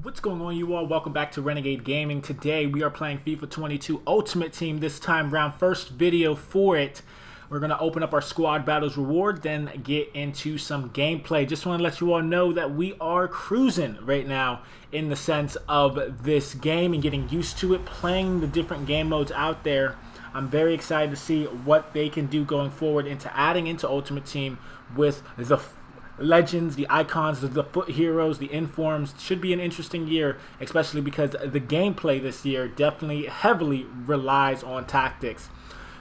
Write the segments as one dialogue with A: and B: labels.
A: What's going on, you all? Welcome back to Renegade Gaming. Today we are playing FIFA 22 Ultimate Team this time round. First video for it. We're going to open up our squad battles reward, then get into some gameplay. Just want to let you all know that we are cruising right now in the sense of this game and getting used to it, playing the different game modes out there. I'm very excited to see what they can do going forward into adding into Ultimate Team with the legends, the icons, the foot heroes, the informs. Should be an interesting year, especially because the gameplay this year definitely heavily relies on tactics.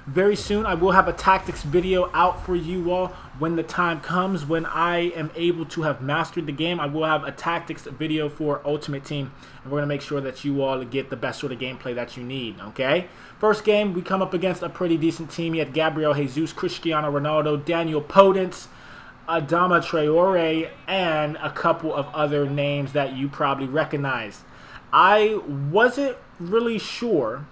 A: Very soon I will have a tactics video out for you all when the time comes, when I am able to have mastered the game. I will have a tactics video for Ultimate Team, and we're going to make sure that you all get the best sort of gameplay that you need, okay? First game, we come up against a pretty decent team. You had Gabriel Jesus, Cristiano Ronaldo, Daniel Podence, Adama Traore, and a couple of other names that you probably recognize. I wasn't really sure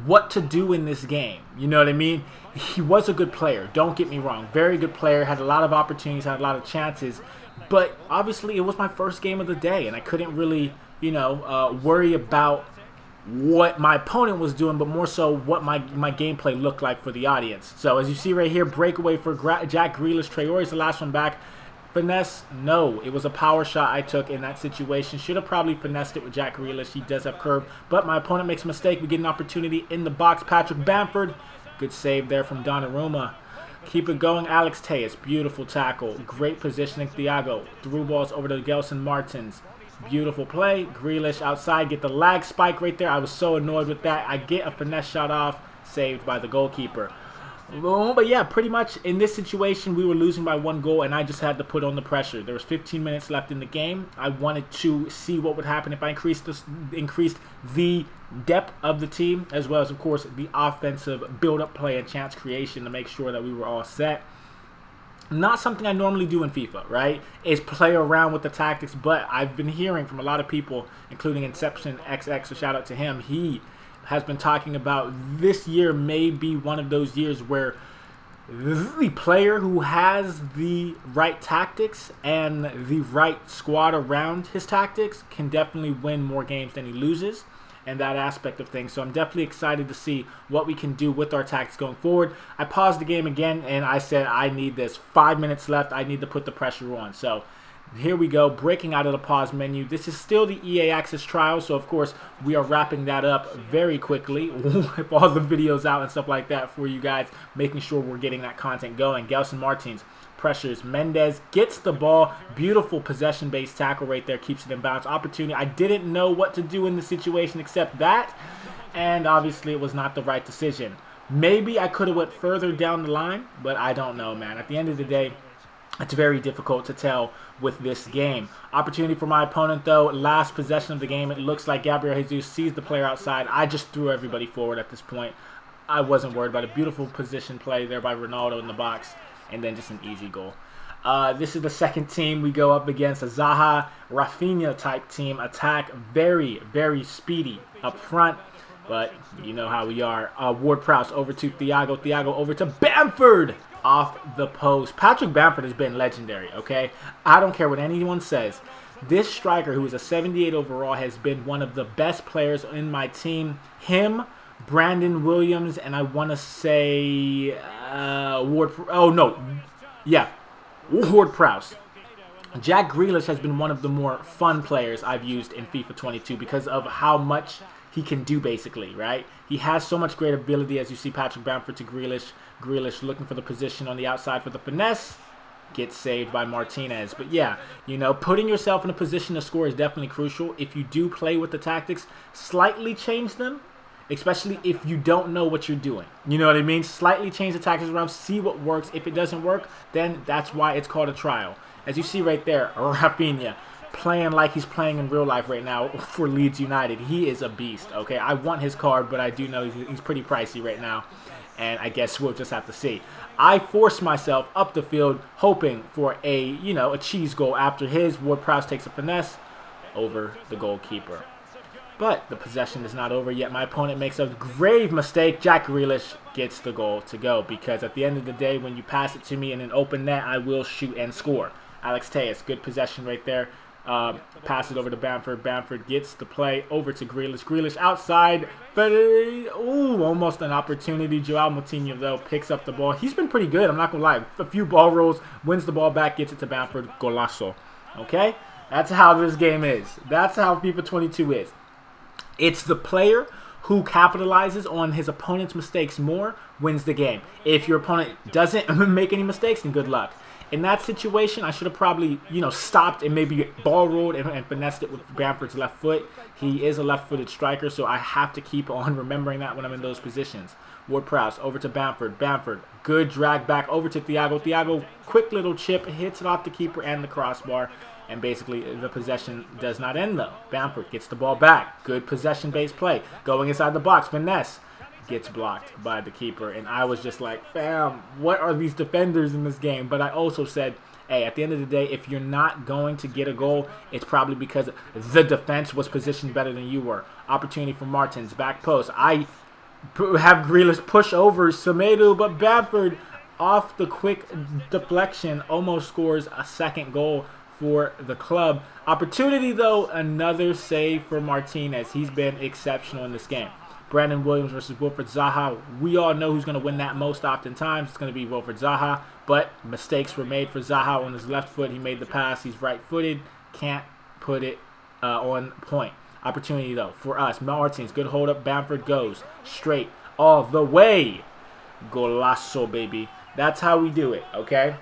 A: what to do in this game. You know what I mean? He was a good player, don't get me wrong. Very good player, had a lot of opportunities, had a lot of chances. But obviously it was my first game of the day, and I couldn't really, worry about what my opponent was doing, but more so what my gameplay looked like for the audience. So as you see right here, breakaway for Jack Grealish. Traore is the last one back. Finesse, no. It was a power shot I took in that situation. Should have probably finessed it with Jack Grealish. He does have curve, but my opponent makes a mistake. We get an opportunity in the box. Patrick Bamford, good save there from Donnarumma. Keep it going, Alex Tejas. Beautiful tackle. Great positioning, Thiago. Through balls over to Gelson Martins. Beautiful play. Grealish outside. Get the lag spike right there. I was so annoyed with that. I get a finesse shot off. Saved by the goalkeeper. But yeah, pretty much in this situation, we were losing by 1 goal, and I just had to put on the pressure. There was 15 minutes left in the game. I wanted to see what would happen if I increased the depth of the team, as well as, of course, the offensive build-up play and chance creation to make sure that we were all set. Not something I normally do in FIFA, right? Is play around with the tactics, but I've been hearing from a lot of people, including Inception XX, so shout out to him. He has been talking about this year may be one of those years where the player who has the right tactics and the right squad around his tactics can definitely win more games than he loses, and that aspect of things. So I'm definitely excited to see what we can do with our tactics going forward. I paused the game again, and I said I need this. 5 minutes left. I need to put the pressure on. So here we go, breaking out of the pause menu. This is still the EA Access trial, so of course we are wrapping that up very quickly. We'll whip all the videos out and stuff like that for you guys, making sure we're getting that content going. Gelson Martins pressures Mendes, gets the ball. Beautiful possession-based tackle right there, keeps it in bounds. Opportunity. I didn't know what to do in the situation except that, and obviously it was not the right decision. Maybe I could have went further down the line, but I don't know, man. At the end of the day, it's very difficult to tell with this game. Opportunity for my opponent, though. Last possession of the game. It looks like Gabriel Jesus sees the player outside. I just threw everybody forward at this point. I wasn't worried about a beautiful position play there by Ronaldo in the box, and then just an easy goal. This is the second team we go up against. A Zaha, Rafinha type team. Attack very, very speedy up front. But you know how we are. Ward-Prowse over to Thiago. Thiago over to Bamford. Off the post. Patrick Bamford has been legendary, okay? I don't care what anyone says. This striker, who is a 78 overall, has been one of the best players in my team. Him, Brandon Williams, and I want to say Ward-Prowse. Jack Grealish has been one of the more fun players I've used in FIFA 22 because of how much he can do, basically, right? He has so much great ability, as you see Patrick Bamford to Grealish. Grealish looking for the position on the outside for the finesse. Gets saved by Martinez. But yeah, putting yourself in a position to score is definitely crucial. If you do play with the tactics, slightly change them, especially if you don't know what you're doing. You know what I mean? Slightly change the tactics around, see what works. If it doesn't work, then that's why it's called a trial. As you see right there, Rafinha playing like he's playing in real life right now for Leeds United. He is a beast, okay? I want his card, but I do know he's pretty pricey right now, and I guess we'll just have to see. I forced myself up the field hoping for a cheese goal after his. Ward-Prowse takes a finesse over the goalkeeper. But the possession is not over yet. My opponent makes a grave mistake. Jack Grealish gets the goal to go, because at the end of the day, when you pass it to me in an open net, I will shoot and score. Alex Tejas, good possession right there. Pass it over to Bamford. Bamford gets the play over to Grealish. Grealish outside. But, ooh, almost an opportunity. Joao Moutinho, though, picks up the ball. He's been pretty good. I'm not going to lie. A few ball rolls. Wins the ball back. Gets it to Bamford. Golazo. Okay? That's how this game is. That's how FIFA 22 is. It's the player who capitalizes on his opponent's mistakes more wins the game. If your opponent doesn't make any mistakes, then good luck. In that situation, I should have probably, stopped and maybe ball rolled and finessed it with Bamford's left foot. He is a left-footed striker, so I have to keep on remembering that when I'm in those positions. Ward-Prowse over to Bamford. Bamford, good drag back over to Thiago. Thiago, quick little chip, hits it off the keeper and the crossbar. And basically, the possession does not end, though. Bamford gets the ball back. Good possession-based play. Going inside the box. Finesse. Gets blocked by the keeper. And I was just like, fam, what are these defenders in this game? But I also said, hey, at the end of the day, if you're not going to get a goal, it's probably because the defense was positioned better than you were. Opportunity for Martins. Back post. I have Grealish push over Semedo, but Bamford, off the quick deflection, almost scores a second goal for the club. Opportunity, though, another save for Martinez. He's been exceptional in this game. Brandon Williams versus Wilfred Zaha. We all know who's going to win that most oftentimes. It's going to be Wilfred Zaha, but mistakes were made for Zaha on his left foot. He made the pass. He's right-footed. Can't put it on point. Opportunity, though, for us. Martins, good hold up. Bamford goes straight all the way. Golazo, baby. That's how we do it, okay?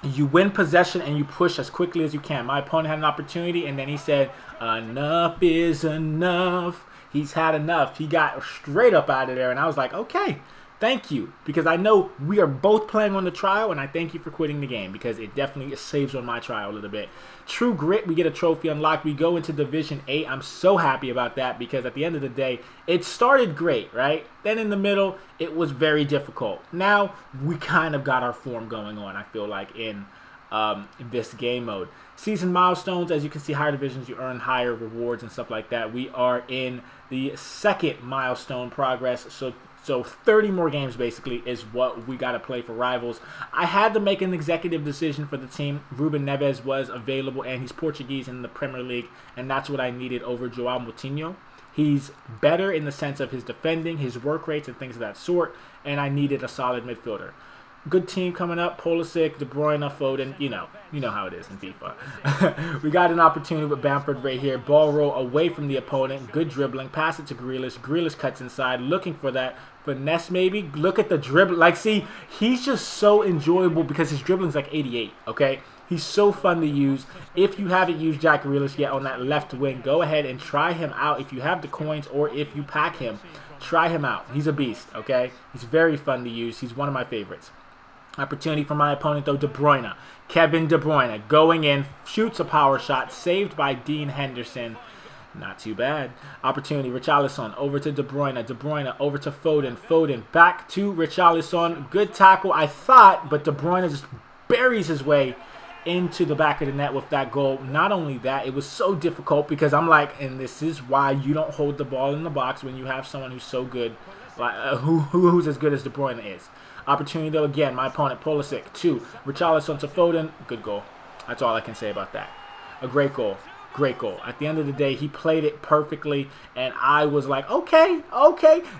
A: You win possession and you push as quickly as you can. My opponent had an opportunity, and then he said, enough is enough. He's had enough. He got straight up out of there, and I was like, okay, thank you. Because I know we are both playing on the trial, and I thank you for quitting the game because it definitely saves on my trial a little bit. True Grit, we get a trophy unlocked. We go into Division 8. I'm so happy about that because at the end of the day, it started great, right? Then in the middle, it was very difficult. Now, we kind of got our form going on, I feel like, in this game mode. Season milestones, as you can see, higher divisions, you earn higher rewards and stuff like that. We are in the second milestone progress, so 30 more games basically is what we got to play for Rivals. I had to make an executive decision for the team. Ruben Neves was available, and he's Portuguese in the Premier League, and that's what I needed over Joao Moutinho. He's better in the sense of his defending, his work rates, and things of that sort, and I needed a solid midfielder. Good team coming up. Pulisic, De Bruyne, Foden. You know how it is in FIFA. We got an opportunity with Bamford right here. Ball roll away from the opponent. Good dribbling. Pass it to Grealish. Grealish cuts inside. Looking for that finesse maybe. Look at the dribble. Like, see, he's just so enjoyable because his dribbling's like 88, okay? He's so fun to use. If you haven't used Jack Grealish yet on that left wing, go ahead and try him out. If you have the coins or if you pack him, try him out. He's a beast, okay? He's very fun to use. He's one of my favorites. Opportunity for my opponent, though, De Bruyne. Kevin De Bruyne going in, shoots a power shot, saved by Dean Henderson. Not too bad. Opportunity, Richarlison over to De Bruyne. De Bruyne over to Foden. Foden back to Richarlison. Good tackle, I thought, but De Bruyne just buries his way into the back of the net with that goal. Not only that, it was so difficult because I'm like, and this is why you don't hold the ball in the box when you have someone who's so good, like who's as good as De Bruyne is. Opportunity, though, again, my opponent, Pulisic, 2. Richarlison to Foden, good goal. That's all I can say about that. A great goal. Great goal. At the end of the day, he played it perfectly, and I was like, okay,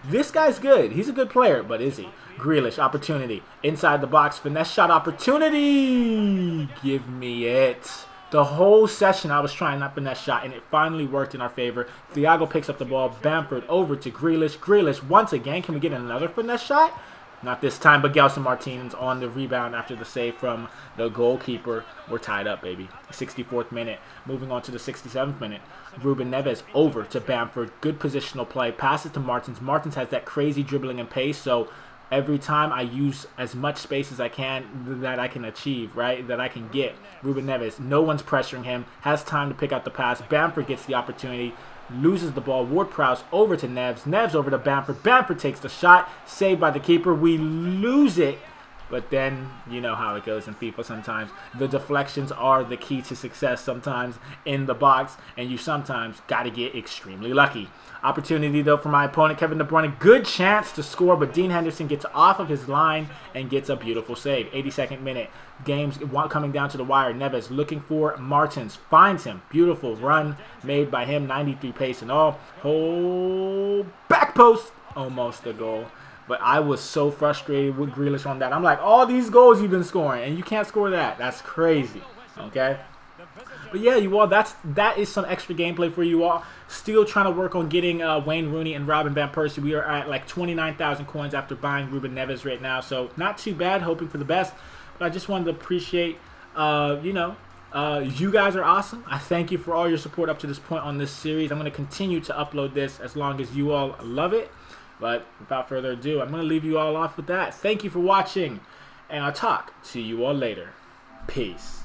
A: this guy's good. He's a good player, but is he? Grealish, opportunity. Inside the box, finesse shot opportunity. Give me it. The whole session I was trying that finesse shot, and it finally worked in our favor. Thiago picks up the ball. Bamford over to Grealish. Grealish, once again, can we get another finesse shot? Not this time, but Gelson Martinez on the rebound after the save from the goalkeeper. We're tied up, baby. 64th minute. Moving on to the 67th minute. Ruben Neves over to Bamford. Good positional play. Pass it to Martins. Martins has that crazy dribbling and pace, so every time I use as much space as I can that I can achieve, right, that I can get. Ruben Neves, no one's pressuring him. Has time to pick out the pass. Bamford gets the opportunity. Loses the ball. Ward-Prowse over to Neves. Neves over to Bamford. Bamford takes the shot. Saved by the keeper. We lose it. But then, you know how it goes in FIFA sometimes. The deflections are the key to success sometimes in the box, and you sometimes got to get extremely lucky. Opportunity, though, for my opponent, Kevin De Bruyne. Good chance to score, but Dean Henderson gets off of his line and gets a beautiful save. 82nd minute. Game's coming down to the wire. Neves looking for Martins. Finds him. Beautiful run made by him. 93 pace and all. Whole back post. Almost a goal. But I was so frustrated with Grealish on that. I'm like, all these goals you've been scoring, and you can't score that. That's crazy. Okay? But yeah, you all, that is some extra gameplay for you all. Still trying to work on getting Wayne Rooney and Robin Van Persie. We are at like 29,000 coins after buying Ruben Neves right now. So not too bad, hoping for the best. But I just wanted to appreciate, you guys are awesome. I thank you for all your support up to this point on this series. I'm going to continue to upload this as long as you all love it. But without further ado, I'm going to leave you all off with that. Thank you for watching, and I'll talk to you all later. Peace.